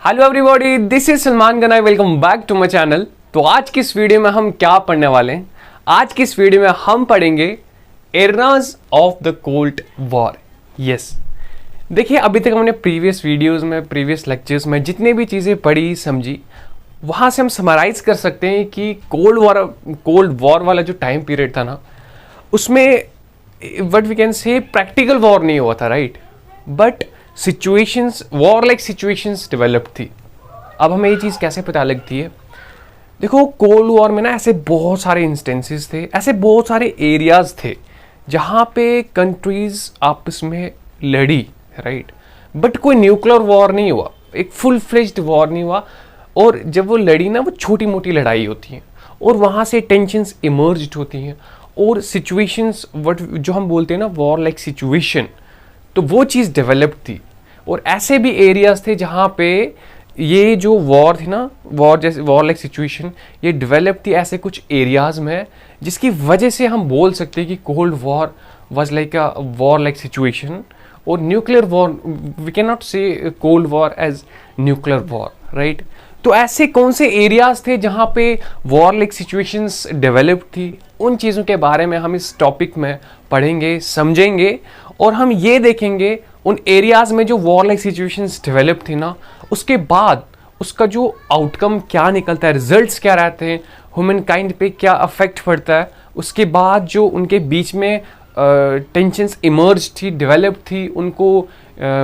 Hello everybody, this is Salman Ganai. Welcome back to my channel. तो आज की इस वीडियो में हम क्या पढ़ने वाले हैं? आज की इस वीडियो में हम पढ़ेंगे eras of the cold war. Yes, देखिए अभी तक हमने प्रीवियस वीडियोस में, प्रीवियस लेक्चर्स में जितने भी चीज़ें पढ़ी समझी, वहाँ से हम समराइज कर सकते हैं कि कोल्ड वॉर वाला जो टाइम पीरियड था ना, उसमें what we can say practical war नहीं हुआ था, right, but situations, war like situations develop थी। अब हमें ये चीज़ कैसे पता लगती है? देखो, कोल्ड वॉर में ना ऐसे बहुत सारे इंस्टेंसेस थे, ऐसे बहुत सारे एरियाज थे जहाँ पे कंट्रीज आपस में लड़ी, राइट, बट कोई न्यूक्लियर वॉर नहीं हुआ, एक फुल फ्लेज्ड वॉर नहीं हुआ। और जब वो लड़ी ना, वो छोटी मोटी लड़ाई होती हैं और वहाँ से टेंशन्स इमर्ज होती हैं और सिचुएशंस, वट जो हम बोलते हैं ना वॉर लाइक सिचुएशन, तो वो चीज़ डेवलप थी। और ऐसे भी एरियाज थे जहाँ पे ये जो वॉर थी ना, वॉर जैसे वॉर लाइक सिचुएशन, ये डेवलप थी ऐसे कुछ एरियाज में, जिसकी वजह से हम बोल सकते हैं कि cold war was like a war like situation. और nuclear war, we can not say cold war as nuclear war, right. तो ऐसे कौन से एरियाज थे जहाँ पे वॉर लाइक सिचुएशंस डेवलप थी, उन चीज़ों के बारे में हम इस टॉपिक में पढ़ेंगे, समझेंगे। और हम ये देखेंगे उन एरियाज में जो वॉर लाइक सिचुएशंस डेवलप थी ना, उसके बाद उसका जो आउटकम क्या निकलता है, रिजल्ट्स क्या रहते हैं, ह्यूमन काइंड पे क्या अफेक्ट पड़ता है, उसके बाद जो उनके बीच में टेंशन्स इमर्ज थी, डेवलप थी, उनको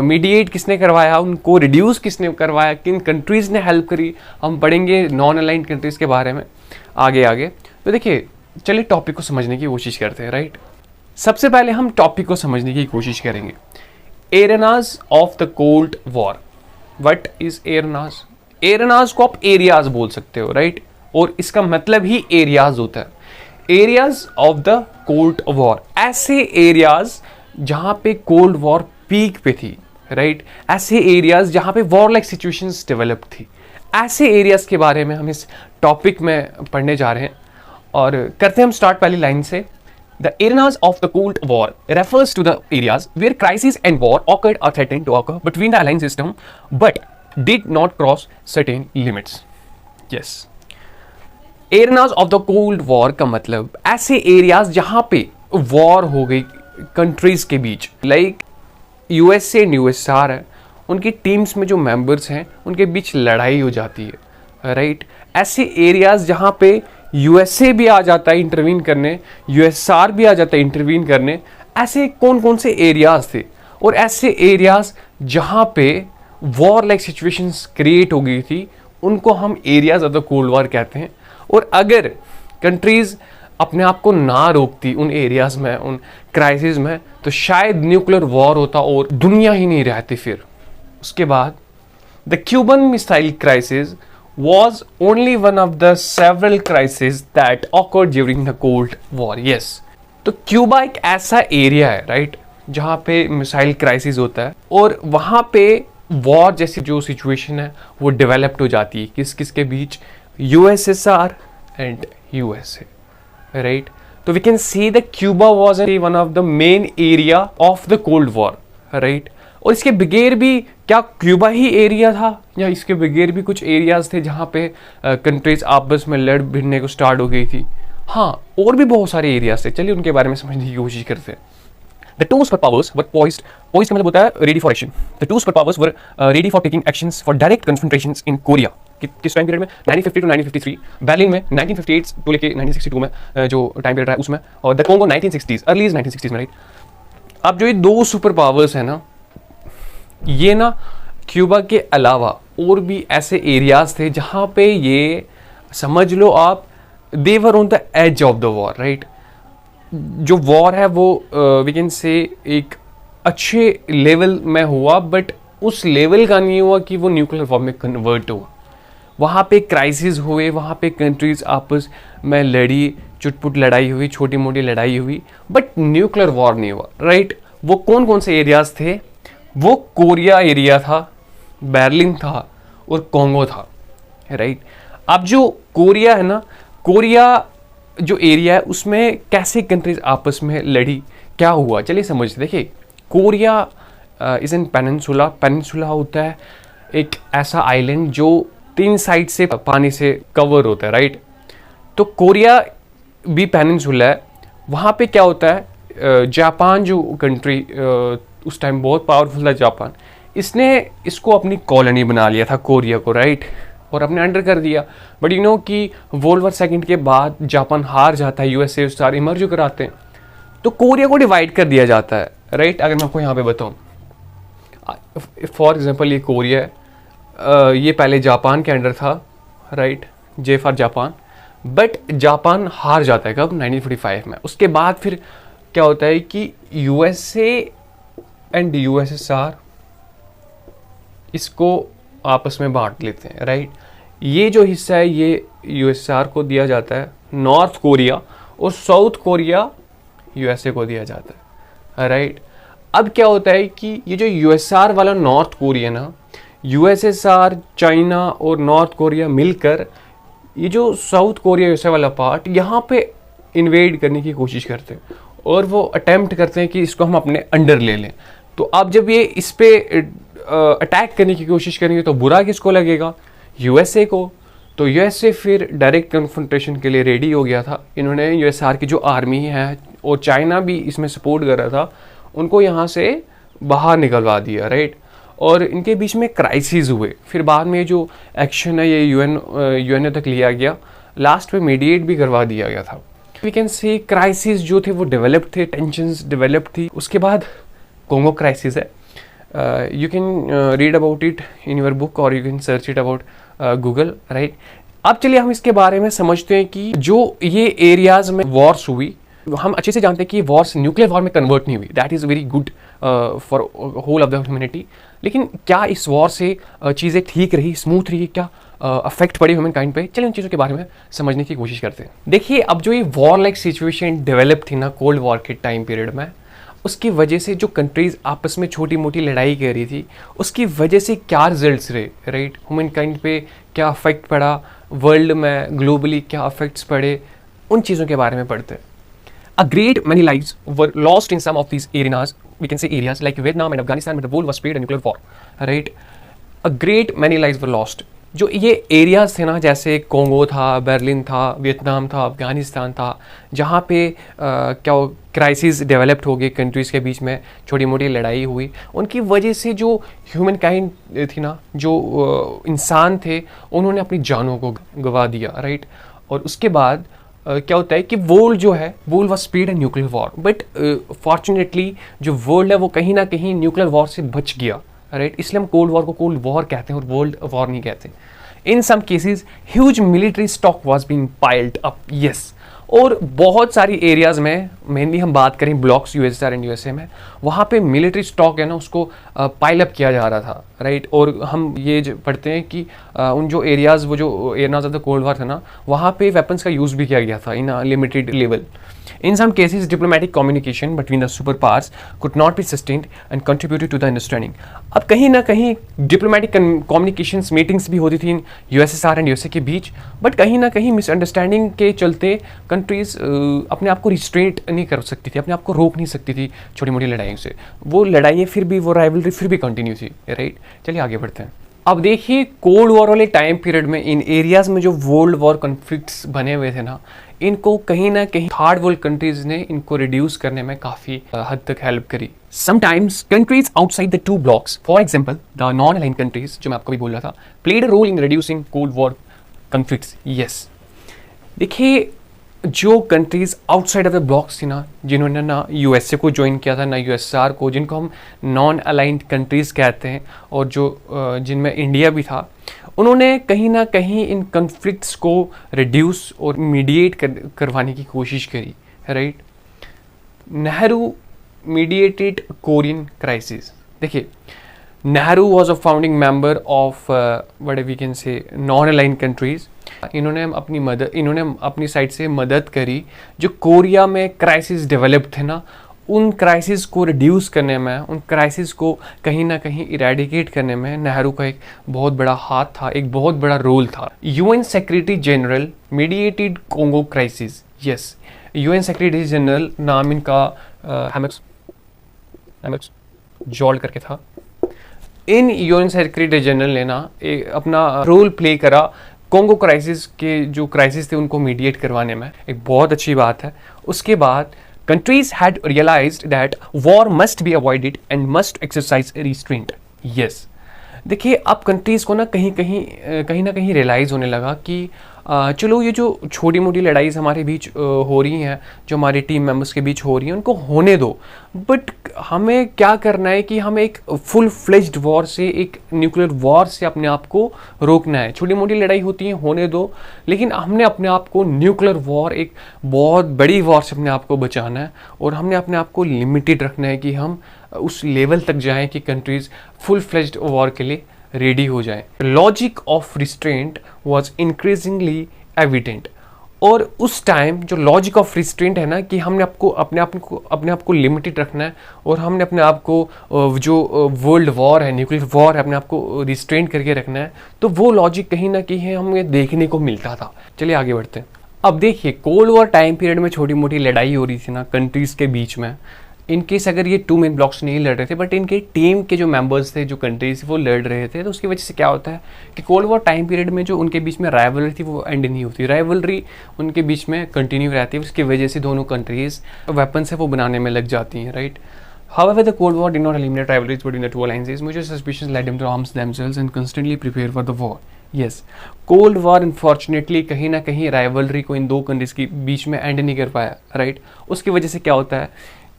मीडिएट किसने करवाया, उनको रिड्यूस किसने करवाया, किन कंट्रीज़ ने हेल्प करी, हम पढ़ेंगे नॉन अलाइंड कंट्रीज़ के बारे में आगे आगे। तो देखिए, चलिए टॉपिक को समझने की कोशिश करते हैं, राइट। सबसे पहले हम टॉपिक को समझने की कोशिश करेंगे। Arenas of the cold war. What is arenas? Arenas को आप एरियाज बोल सकते हो, राइट, और इसका मतलब ही एरियाज होता है। Areas of the cold war, ऐसे एरियाज जहां पे कोल्ड वॉर पीक पे थी, राइट, ऐसे एरियाज जहां पे वॉर लाइक सिचुएशंस डेवलप थी, ऐसे एरियाज के बारे में हम इस टॉपिक में पढ़ने जा रहे हैं। और करते हैं हम स्टार्ट पहली लाइन से। The arenas of the Cold War refers to the areas where crisis and war occurred or threatened to occur between the allied system, but did not cross certain limits. Yes. Arenas of the Cold War का मतलब ऐसे areas जहाँ पे war हो गई countries के बीच, like USA and USR है, उनकी टीम्स में जो मेंबर्स हैं उनके बीच लड़ाई हो जाती है, राइट। ऐसे एरियाज जहाँ पे यूएसए भी आ जाता है इंटरवीन करने, यूएसआर भी आ जाता है इंटरवीन करने। ऐसे कौन कौन से एरियाज थे? और ऐसे एरियाज जहाँ पे वॉर लाइक सिचुएशंस क्रिएट हो गई थी, उनको हम areas of the cold war कहते हैं। और अगर कंट्रीज अपने आप को ना रोकती उन एरियाज में, उन क्राइसिस में, तो शायद न्यूक्लियर वॉर होता और दुनिया ही नहीं रहती फिर। उसके बाद the Cuban missile crisis was only one of the several crises that occurred during the Cold War. Yes. तो क्यूबा एक ऐसा एरिया है, राइट, जहाँ पे मिसाइल क्राइसिस होता है और वहाँ पे वॉर जैसी जो सिचुएशन है वो डेवलप्ड हो जाती है। किस किस के बीच? USSR and USA, right. तो we can see the Cuba was one of the main area of the cold war, right. और इसके बगैर भी क्या क्यूबा ही एरिया था, या इसके बगैर भी कुछ एरियाज थे जहाँ पे कंट्रीज आपस में लड़ भिड़ने को स्टार्ट हो गई थी? हाँ, और भी बहुत सारे एरियाज थे। चलिए उनके बारे में समझने की कोशिश करते हैं। The two super powers were poised का मतलब होता है ready for action. The two super powers were ready for taking actions for direct confrontations in Korea. किस टाइम पीरियड में? 1950 टू 1953, बर्लिन में 1958 टू लेके 1962 में जो टाइम पीरियड रहा उसमें, और the Congo 1960s, early 1960s में, राइट। अब जो ये दो सुपर पावर्स है ना, ये ना क्यूबा के अलावा और भी ऐसे एरियाज थे जहाँ पे ये समझ लो आप, they were on the edge of the war, right. जो वॉर है वो वी कैन से एक अच्छे लेवल में हुआ, बट उस लेवल का नहीं हुआ कि वो न्यूक्लियर वॉर में कन्वर्ट हुआ। वहाँ पे क्राइसिस हुए, वहाँ पे कंट्रीज आपस में लड़ी, चुटपुट लड़ाई हुई, छोटी मोटी लड़ाई हुई, बट न्यूक्लियर वॉर नहीं हुआ, राइट। वो कौन कौन से एरियाज थे? वो कोरिया एरिया था, बर्लिन था और कॉन्गो था, राइट। अब जो कोरिया है ना, कोरिया जो एरिया है उसमें कैसे कंट्रीज आपस में लड़ी, क्या हुआ, चलिए समझते। देखिए, Korea is an peninsula. Peninsula होता है एक ऐसा आइलैंड जो 3 साइड से पानी से कवर होता है, राइट। तो कोरिया भी पेनिनसुला है। वहाँ पे क्या होता है, जापान जो कंट्री उस टाइम बहुत पावरफुल था जापान, इसने इसको अपनी कॉलोनी बना लिया था कोरिया को, राइट, और अपने अंडर कर दिया। बट यू नो कि वर्ल्ड वॉर सेकंड के बाद जापान हार जाता है, यूएसए सारे इमर्ज कराते हैं, तो कोरिया को डिवाइड कर दिया जाता है, राइट। अगर मैं आपको यहाँ पे बताऊँ, फॉर एग्जांपल ये कोरिया है, ये पहले जापान के अंडर था, right, J for Japan. But Japan हार जाता है कब, 1945 में। उसके बाद फिर क्या होता है कि यूएसए एंड यूएसएसआर इसको आपस में बांट लेते हैं, राइट। ये जो हिस्सा है ये यूएसएसआर को दिया जाता है, नॉर्थ कोरिया, और साउथ कोरिया यूएसए को दिया जाता है, राइट। अब क्या होता है कि ये जो यूएसएसआर वाला नॉर्थ कोरिया ना, यूएसएसआर, चाइना और नॉर्थ कोरिया मिलकर ये जो साउथ कोरिया यूएसए वाला पार्ट यहाँ पे इन्वेड करने की कोशिश करते हैं, और वो अटेम्प्ट करते हैं कि इसको हम अपने अंडर ले लें। तो अब जब ये इस पे अटैक करने की कोशिश करेंगे तो बुरा किसको लगेगा, यूएसए को। तो यूएसए फिर डायरेक्ट कन्फ्रंटेशन के लिए रेडी हो गया था। इन्होंने यूएसआर की जो आर्मी है, और चाइना भी इसमें सपोर्ट कर रहा था, उनको यहाँ से बाहर निकलवा दिया, राइट। और इनके बीच में क्राइसिस हुए। फिर बाद में जो एक्शन है ये यूएन तक लिया गया, लास्ट में मीडिएट भी करवा दिया गया था। वी कैन से क्राइसिस जो थे वो डेवलप थे, टेंशंस डेवलप थी। उसके बाद कोंगो क्राइसिस है, you can read about it in your book, और you can search it about Google, right. अब चलिए हम इसके बारे में समझते हैं कि जो ये एरियाज में वॉर्स हुई, हम अच्छे से जानते हैं कि वॉर्स न्यूक्लियर वॉर में कन्वर्ट नहीं हुई। That is very good for whole of the humanity. लेकिन क्या इस वॉर से चीज़ें ठीक रही, स्मूथ रही, क्या अफेक्ट पड़ी ह्यूमन काइंड पे? चलिए उन चीज़ों के बारे में समझने की कोशिश करते हैं। देखिए, अब जो ये वॉर लाइक सिचुएशन डेवलप थी ना कोल्ड वॉर के टाइम पीरियड में, उसकी वजह से जो कंट्रीज आपस में छोटी मोटी लड़ाई कर रही थी, उसकी वजह से क्या रिजल्ट्स रहे, राइट। ह्यूमन काइंड पे क्या अफेक्ट पड़ा, वर्ल्ड में ग्लोबली क्या अफेक्ट्स पड़े, उन चीज़ों के बारे में पढ़ते हैं। A great many lives were lost in some of these areas, we can say areas like Vietnam and Afghanistan, where the world was spared a nuclear war, right? A great many lives were lost. जो ये areas थे ना, जैसे Congo था, Berlin था, Vietnam था, अफगानिस्तान था, जहाँ पे क्या क्राइसिस डेवलप्ड हो गए कंट्रीज़ के बीच में, छोटी मोटी लड़ाई हुई, उनकी वजह से जो ह्यूमन काइंड थी ना, जो इंसान थे, उन्होंने अपनी जानों को गंवा दिया, राइट। और उसके बाद क्या होता है कि वर्ल्ड जो है, world was spared in nuclear war. But fortunately जो वर्ल्ड है वो कहीं ना कहीं न्यूक्लियर वॉर से बच गया, राइट। इसलिए हम कोल्ड वॉर को कोल्ड वॉर कहते हैं और वर्ल्ड वॉर नहीं कहते। In some cases huge military stock was being piled up, yes. और बहुत सारी एरियाज में, मेनली हम बात करें ब्लॉक्स यूएसएसआर एंड यूएसए में, वहाँ पे मिलिट्री स्टॉक है ना, उसको पाइल अप किया जा रहा था, राइट। और हम ये पढ़ते हैं कि उन जो एरियाज, वो जो areas of the cold war था ना, वहाँ पे वेपन्स का यूज़ भी किया गया था in limited level. In some cases, diplomatic communication between the superpowers could not be sustained and contributed to the understanding. अब कहीं ना कहीं diplomatic communications meetings भी होती थी यूएसएसआर एंड यूएसए के बीच, बट कहीं ना कहीं मिसअंडरस्टैंडिंग के चलते कंट्रीज अपने आप को रिस्ट्रेट नहीं कर सकती थी, अपने आप को रोक नहीं सकती थी छोटी मोटी लड़ाइयों से। वो लड़ाइयाँ फिर भी, वो राइवलरी फिर भी कंटिन्यू थी, राइट। चलिए आगे बढ़ते हैं। अब देखिए, कोल्ड वॉर वाले टाइम पीरियड में इन एरियाज में जो वर्ल्ड वॉर कॉन्फ्लिक्ट्स बने हुए थे ना, इनको कहीं ना कहीं थर्ड वर्ल्ड कंट्रीज ने इनको रिड्यूस करने में काफ़ी हद तक हेल्प करी। Sometimes countries outside the two blocks, for example the non aligned countries, जो मैं आपको भी बोल रहा था, played a role in reducing cold war conflicts, yes. देखिए, जो countries outside of the blocks थी ना, जिन्होंने ना यूएसए को ज्वाइन किया था, ना यूएसएसआर को, जिनको हम नॉन अलाइन्ड कंट्रीज कहते हैं, और जो जिनमें इंडिया भी था, उन्होंने कहीं ना कहीं इन कॉन्फ्लिक्ट्स को रिड्यूस और मीडिएट करवाने की कोशिश करी, right. Nehru mediated Korean crisis. देखिए, Nehru was a founding member of what we can say non aligned countries. इन्होंने अपनी साइड से मदद करी जो कोरिया में क्राइसिस डेवलप थे ना, उन क्राइसिस को रिड्यूस करने में, उन क्राइसिस को कहीं ना कहीं इरेडिकेट करने में नेहरू का एक बहुत बड़ा हाथ था, एक बहुत बड़ा रोल था। UN secretary general mediated Congo crisis, yes. UN secretary general नाम इनका हैमक्स जॉल करके था। इन यूएन सेक्रेटरी जनरल ने ना अपना रोल प्ले करा कॉन्गो क्राइसिस के जो क्राइसिस थे उनको मीडिएट करवाने में, एक बहुत अच्छी बात है। उसके बाद countries had realised that war must be avoided and must exercise restraint. Yes, देखिए अब कंट्रीज़ को ना कहीं ना कहीं रियलाइज़ होने लगा कि चलो ये जो छोटी मोटी लड़ाई हमारे बीच हो रही हैं, जो हमारे टीम मेंबर्स के बीच हो रही हैं, उनको होने दो, बट हमें क्या करना है कि हमें एक फुल फ्लेज्ड वॉर से, एक न्यूक्लियर वॉर से अपने आप को रोकना है। छोटी मोटी लड़ाई होती है, होने दो, लेकिन हमने अपने आप को न्यूक्लियर वॉर, एक बहुत बड़ी वॉर से अपने आप को बचाना है, और हमने अपने आप को लिमिटेड रखना है कि हम उस लेवल तक जाएं कि कंट्रीज़ फुल फ्लेज्ड वॉर के लिए रेडी हो जाए। Logic of restraint was increasingly evident. और उस टाइम जो लॉजिक ऑफ रिस्ट्रेंट है ना, कि हमने अपने आप को लिमिटेड रखना है, और हमने अपने आप को जो वर्ल्ड वॉर है, न्यूक्लियर वॉर है, अपने आप को रिस्ट्रेंट करके रखना है, तो वो लॉजिक कहीं ना कहीं हमें देखने को मिलता था। चलिए आगे बढ़ते हैं। अब देखिए, कोल्ड वॉर टाइम पीरियड में छोटी मोटी लड़ाई हो रही थी ना कंट्रीज़ के बीच में, इनकेस अगर ये टू मेन ब्लॉक्स नहीं लड़ रहे थे, बट इनके टीम के जो मेंबर्स थे, जो कंट्रीज वो लड़ रहे थे, तो उसकी वजह से क्या होता है कि कोल्ड वॉर टाइम पीरियड में जो उनके बीच में राइवलरी थी वो एंड नहीं होती, राइवलरी उनके बीच में कंटिन्यू रहती है। उसकी वजह से दोनों कंट्रीज वेपन्स है वो बनाने में लग जाती हैं, right. However, the Cold War did not eliminate rivalries between the two alliances. Mutual suspicions led them to arm themselves and constantly prepare for the war. Yes, cold war unfortunately कहीं ना कहीं राइवलरी को इन दो countries के बीच में and नहीं कर पाया, राइट। उसकी वजह से क्या होता है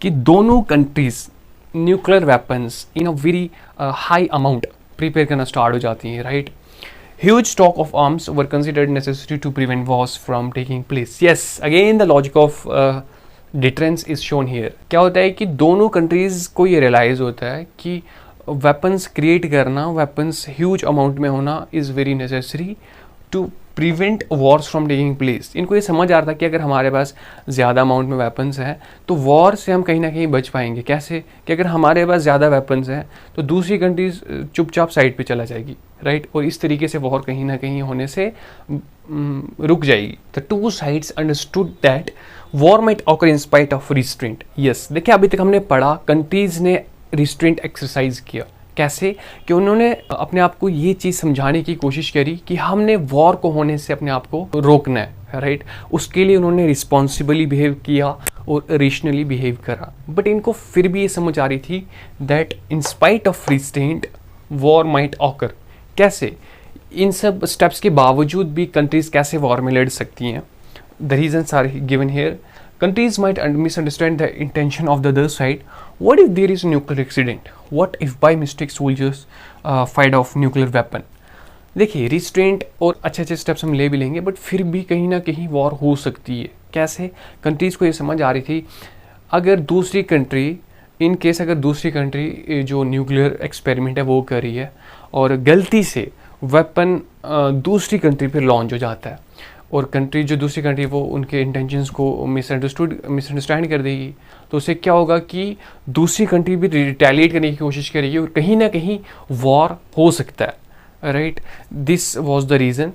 कि दोनों countries nuclear weapons in a very high amount prepare करना स्टार्ट हो जाती हैं, right. Huge stock of arms were considered necessary to prevent wars from taking place. Yes, again the logic of difference is shown here. क्या होता है कि दोनों countries को ये रियलाइज होता है कि वेपन्स क्रिएट करना, वेपन्स ह्यूज अमाउंट में होना is very necessary to prevent wars from taking place. इनको ये समझ आ रहा था कि अगर हमारे पास ज़्यादा अमाउंट में वेपन्स हैं तो वॉर से हम कहीं ना कहीं बच पाएंगे। कैसे कि अगर हमारे पास ज़्यादा वेपन्स हैं तो दूसरी कंट्रीज चुपचाप साइड पे चला जाएगी, राइट, और इस तरीके से वॉर कहीं ना कहीं होने से रुक जाएगी। The two sides understood that war might occur in spite of restraint. Yes, देखिए अभी तक हमने पढ़ा कंट्रीज ने रिस्ट्रेंट एक्सरसाइज किया। कैसे कि उन्होंने अपने आप को ये चीज़ समझाने की कोशिश करी कि हमने वॉर को होने से अपने आप को रोकना है, राइट। उसके लिए उन्होंने रिस्पॉन्सिबली बिहेव किया और रेशनली बिहेव करा, बट इनको फिर भी ये समझ आ रही थी that in spite of restraint war might occur. कैसे, इन सब स्टेप्स के बावजूद भी कंट्रीज कैसे वॉर में लड़ सकती हैं। The reasons are given here. Countries might misunderstand the intention of the other side. What if there is a nuclear accident? What if by mistake soldiers fired off nuclear weapon? देखिए, restraint और अच्छे अच्छे steps हम ले भी लेंगे, but फिर भी कहीं ना कहीं वॉर हो सकती है। कैसे, कंट्रीज़ को ये समझ आ रही थी अगर दूसरी कंट्री, इन केस अगर दूसरी कंट्री जो न्यूक्लियर एक्सपेरिमेंट है वो कर रही है और गलती से वेपन दूसरी कंट्री पर लॉन्च हो जाता है, और कंट्री जो दूसरी कंट्री वो उनके इंटेंशंस को मिसअंडरस्टैंड कर देगी, तो उससे क्या होगा कि दूसरी कंट्री भी रिटेलिएट करने की कोशिश करेगी और कहीं ना कहीं वॉर हो सकता है, right. This was the reason.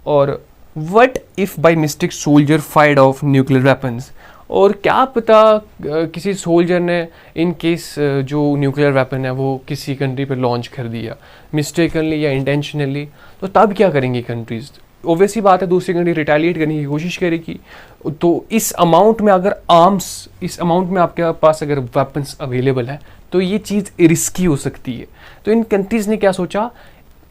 और what if by mistake soldier fired of nuclear weapons, और क्या पता किसी सोल्जर ने इन केस जो न्यूक्लियर वेपन है वो किसी कंट्री पर लॉन्च कर दिया मिस्टेकनली या इंटेंशनली, तो तब क्या करेंगी कंट्रीज़। ऑब्वियसली बात है, दूसरी कंट्री रिटेलिएट करने की कोशिश करेगी। तो इस अमाउंट में अगर आर्म्स, इस अमाउंट में आपके पास अगर वेपन्स अवेलेबल है तो ये चीज़ रिस्की हो सकती है। तो इन कंट्रीज़ ने क्या सोचा,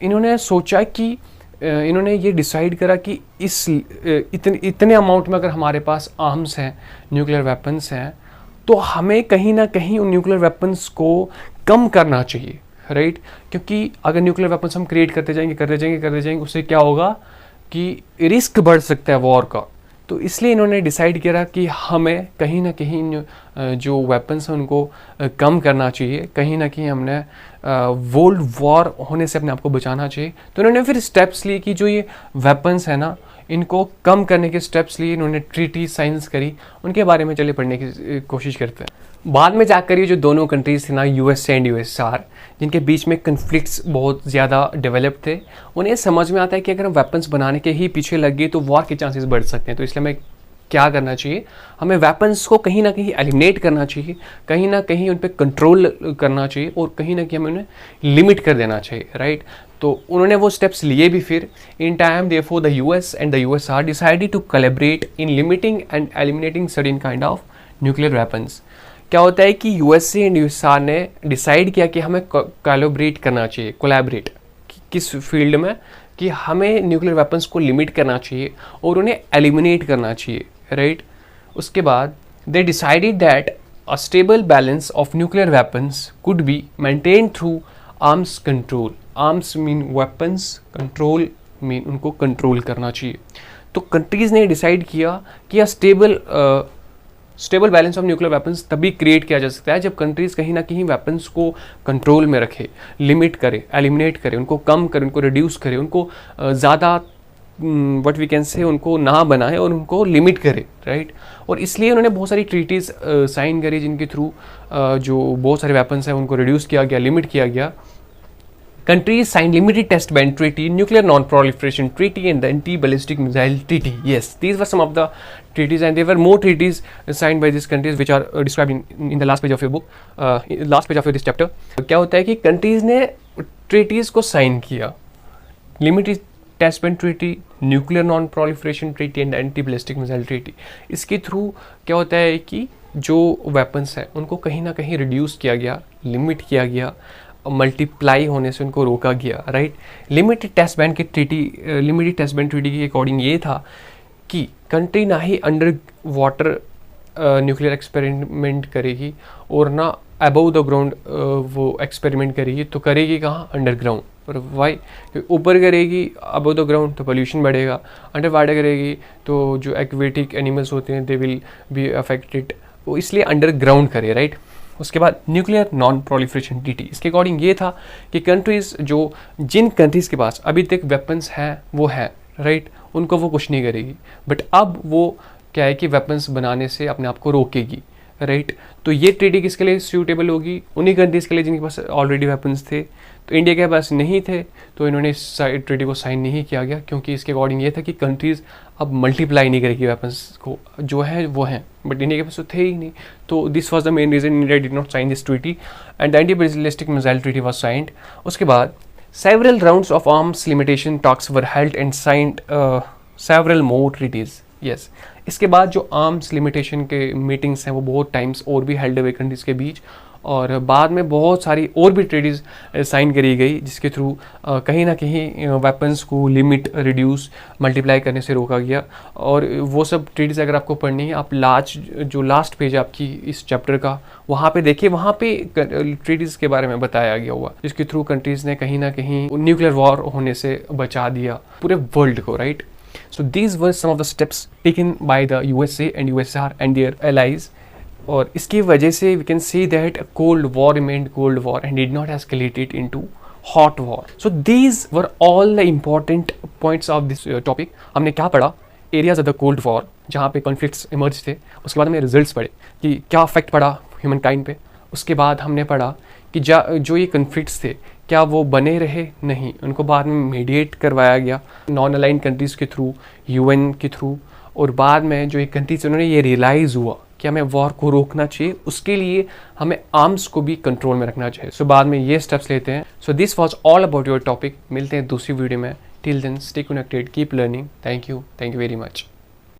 इन्होंने सोचा कि इन्होंने ये डिसाइड करा कि इस इतने अमाउंट में अगर हमारे पास आर्म्स हैं, न्यूक्लियर वेपन्स हैं, तो हमें कहीं ना कहीं उन न्यूक्लियर वेपन्स को कम करना चाहिए, राइट। क्योंकि अगर न्यूक्लियर वेपन्स हम क्रिएट करते जाएंगे उससे क्या होगा कि रिस्क बढ़ सकता है वॉर का। तो इसलिए इन्होंने डिसाइड किया कि हमें कहीं ना कहीं जो वेपन्स हैं उनको कम करना चाहिए, कहीं ना कहीं हमने वर्ल्ड वॉर होने से अपने आप को बचाना चाहिए। तो इन्होंने फिर स्टेप्स लिए कि जो ये वेपन्स है ना इनको कम करने के स्टेप्स लिए, इन्होंने ट्रीटी साइंस करी। उनके बारे में चलिए पढ़ने की कोशिश करते हैं। बाद में जाकर ये जो दोनों कंट्रीज थे ना, यूएसए एंड यूएसआर, जिनके बीच में कन्फ्लिक्ट्स बहुत ज़्यादा डेवलप थे, उन्हें समझ में आता है कि अगर हम वेपन्स बनाने के ही पीछे लग गए तो वॉर के चांसेस बढ़ सकते हैं। तो इसलिए हमें क्या करना चाहिए, हमें वेपन्स को कहीं ना कहीं एलिमिनेट करना चाहिए, कहीं ना कहीं उन पर कंट्रोल करना चाहिए और कहीं ना कहीं हमें उन्हें लिमिट कर देना चाहिए, राइट। तो उन्होंने वो स्टेप्स लिए भी फिर। In time therefore the US and the USSR decided to collaborate in limiting and eliminating certain kind of nuclear weapons. क्या होता है कि यूएसए एंड यूएसआर ने डिसाइड किया कि हमें कोलैबोरेट करना चाहिए, कोलैबोरेट किस फील्ड में, कि हमें न्यूक्लियर वेपन्स को लिमिट करना चाहिए और उन्हें एलिमिनेट करना चाहिए, राइट। उसके बाद they decided that a stable balance of nuclear weapons could be maintain through arms control. Arms mean weapons, control mean उनको कंट्रोल करना चाहिए। तो कंट्रीज़ ने डिसाइड किया कि stable balance of nuclear weapons तभी क्रिएट किया जा सकता है जब कंट्रीज़ कहीं ना कहीं वेपन्स को कंट्रोल में रखे, लिमिट करे, एलिमिनेट करे, उनको कम करे, उनको रिड्यूस करे, उनको ज़्यादा व्हाट वी कैन से उनको ना बनाए और उनको लिमिट करे, राइट। और इसलिए उन्होंने बहुत सारी ट्रीटीज़ साइन करी जिनके थ्रू जो बहुत सारे वेपन्स हैं उनको रिड्यूस किया गया, लिमिट किया गया। Countries signed limited test ban treaty, nuclear non-proliferation treaty, and the anti-ballistic missile treaty. Yes, these were some of the treaties, and there were more treaties signed by these countries, which are described in the last page of your book, last page of this chapter. क्या होता है कि countries ने treaties को sign किया, limited test ban treaty, nuclear non-proliferation treaty, and the anti-ballistic missile treaty. इसके through क्या होता है कि जो weapons है उनको कहीं ना कहीं reduce किया गया, limit किया गया, मल्टीप्लाई होने से उनको रोका गया, राइट। लिमिटेड टेस्ट बैन की treaty, limited test ban treaty के अकॉर्डिंग ये था कि कंट्री ना ही अंडर वाटर न्यूक्लियर एक्सपेरिमेंट करेगी और ना अबव द ग्राउंड वो एक्सपेरिमेंट करेगी, तो करेगी कहाँ, अंडरग्राउंड। और वाई, ऊपर करेगी अबव द ग्राउंड तो पोल्यूशन बढ़ेगा, अंडर वाटर करेगी तो जो एक्वेटिक एनिमल्स होते हैं दे विल बी अफेक्टेड, वो इसलिए अंडरग्राउंड करे, राइट। उसके बाद न्यूक्लियर नॉन प्रोलिफरेशन ट्रीटी, इसके अकॉर्डिंग ये था कि कंट्रीज़ जिन कंट्रीज़ के पास अभी तक वेपन्स हैं वो हैं, राइट, उनको वो कुछ नहीं करेगी, बट अब वो क्या है कि वेपन्स बनाने से अपने आप को रोकेगी, राइट। तो ये ट्रीटी किसके लिए सूटेबल होगी, उन्हीं कंट्रीज़ के लिए जिनके पास ऑलरेडी वेपन्स थे। तो इंडिया के पास नहीं थे तो इन्होंने इस ट्रीटी को साइन नहीं किया गया, क्योंकि इसके अकॉर्डिंग ये था कि कंट्रीज़ अब मल्टीप्लाई नहीं करेगी वेपन्स को, जो है वो हैं, बट इंडिया के पास तो थे ही नहीं। तो this was the main reason India did not sign this treaty and the anti ballistic missile treaty was signed. उसके बाद several rounds of arms limitation talks were held and signed several more treaties. Yes, इसके बाद जो arms limitation के meetings हैं वो बहुत times और भी हेल्ड हुए कंट्रीज़ के बीच, और बाद में बहुत सारी और भी ट्रीटीज़ साइन करी गई जिसके थ्रू कहीं ना कहीं वेपन्स को लिमिट, रिड्यूस, मल्टीप्लाई करने से रोका गया। और वो सब ट्रीटीज़ अगर आपको पढ़नी है, आप जो लास्ट पेज है आपकी इस चैप्टर का, वहाँ पे देखिए, वहाँ पे ट्रीटीज़ के बारे में बताया गया हुआ, जिसके थ्रू कंट्रीज़ ने कहीं ना कहीं न्यूक्लियर वॉर होने से बचा दिया पूरे वर्ल्ड को, right. So these were some of the steps taken by the USA and USSR and their allies. और इसकी वजह से we can see that Cold War remained Cold War and did not escalate into Hot War. So these were all the important points of this topic. हमने क्या पढ़ा, areas of the Cold War जहाँ पे conflicts emerged थे, उसके बाद हमने results पढ़े कि क्या effect पड़ा humankind पे। उसके बाद हमने पढ़ा कि जो ये conflicts थे क्या वो बने रहे, नहीं, उनको बाद में मीडिएट करवाया गया नॉन अलाइंड कंट्रीज़ के थ्रू, यूएन के थ्रू, और बाद में जो ये कंट्रीज उन्होंने ये रियलाइज़ हुआ कि हमें वॉर को रोकना चाहिए, उसके लिए हमें आर्म्स को भी कंट्रोल में रखना चाहिए। सो बाद में ये स्टेप्स लेते हैं। So this was all about your topic. मिलते हैं दूसरी वीडियो में। Till then stay connected, keep learning. Thank you very much.